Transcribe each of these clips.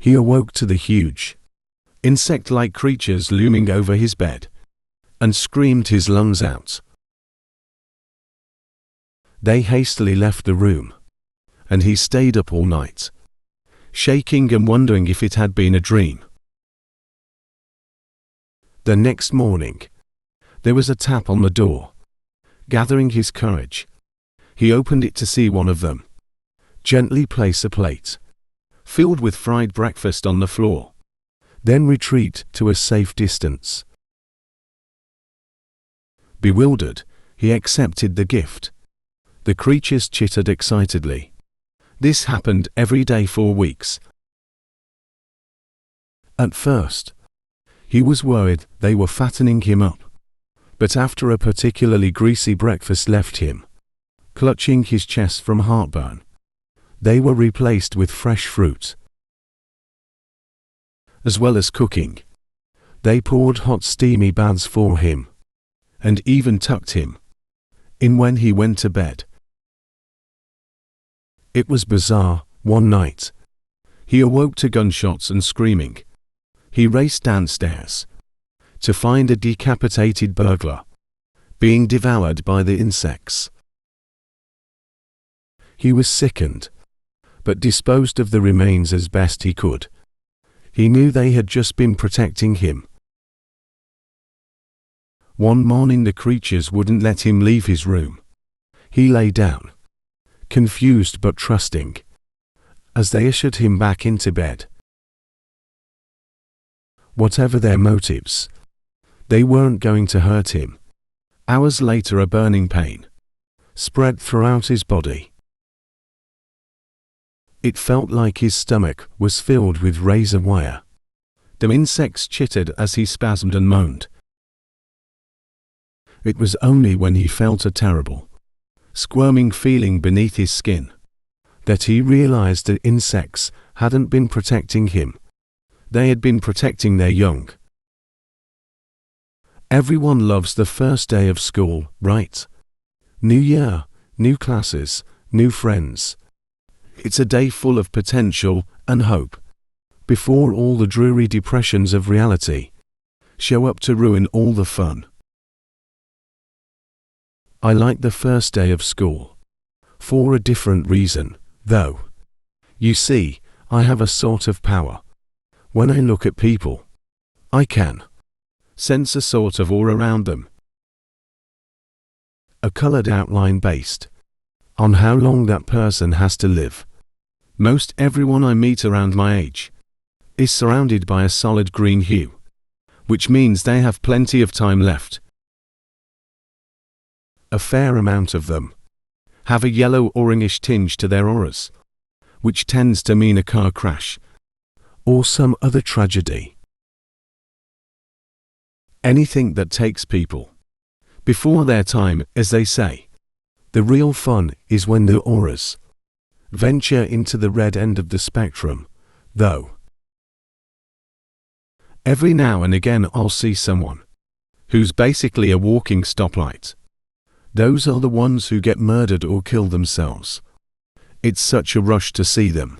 He awoke to the huge, insect-like creatures looming over his bed, and screamed his lungs out. They hastily left the room, and he stayed up all night, shaking and wondering if it had been a dream. The next morning, there was a tap on the door. Gathering his courage, he opened it to see one of them gently place a plate filled with fried breakfast on the floor, then retreat to a safe distance. Bewildered, he accepted the gift. The creatures chittered excitedly. This happened every day for weeks. At first, he was worried they were fattening him up, but after a particularly greasy breakfast left him clutching his chest from heartburn, they were replaced with fresh fruit. As well as cooking, they poured hot steamy baths for him, and even tucked him in when he went to bed. It was bizarre. One night, he awoke to gunshots and screaming. He raced downstairs to find a decapitated burglar being devoured by the insects. He was sickened, but disposed of the remains as best he could. He knew they had just been protecting him. One morning the creatures wouldn't let him leave his room. He lay down, confused but trusting, as they ushered him back into bed. Whatever their motives, they weren't going to hurt him. Hours later, a burning pain spread throughout his body. It felt like his stomach was filled with razor wire. The insects chittered as he spasmed and moaned. It was only when he felt a terrible, squirming feeling beneath his skin that he realized the insects hadn't been protecting him. They had been protecting their young. Everyone loves the first day of school, right? New year, new classes, new friends. It's a day full of potential and hope, before all the dreary depressions of reality show up to ruin all the fun. I like the first day of school, for a different reason, though. You see, I have a sort of power. When I look at people, I can sense a sort of awe around them. A colored outline based on how long that person has to live. Most everyone I meet around my age is surrounded by a solid green hue, which means they have plenty of time left. A fair amount of them have a yellow-orangish tinge to their auras, which tends to mean a car crash or some other tragedy. Anything that takes people before their time, as they say. The real fun is when the auras venture into the red end of the spectrum, though. Every now and again I'll see someone who's basically a walking stoplight. Those are the ones who get murdered or kill themselves. It's such a rush to see them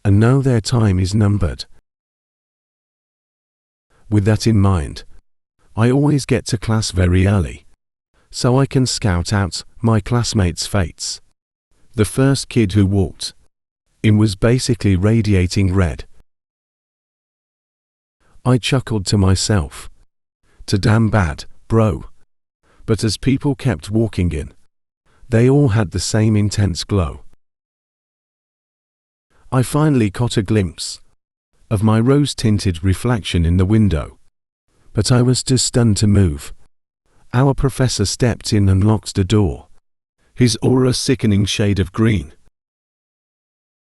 and know their time is numbered. With that in mind, I always get to class very early, so I can scout out my classmates' fates. The first kid who walked in was basically radiating red. I chuckled to myself. "Too damn bad, bro." But as people kept walking in, they all had the same intense glow. I finally caught a glimpse of my rose-tinted reflection in the window, but I was too stunned to move. Our professor stepped in and locked the door, his aura a sickening shade of green.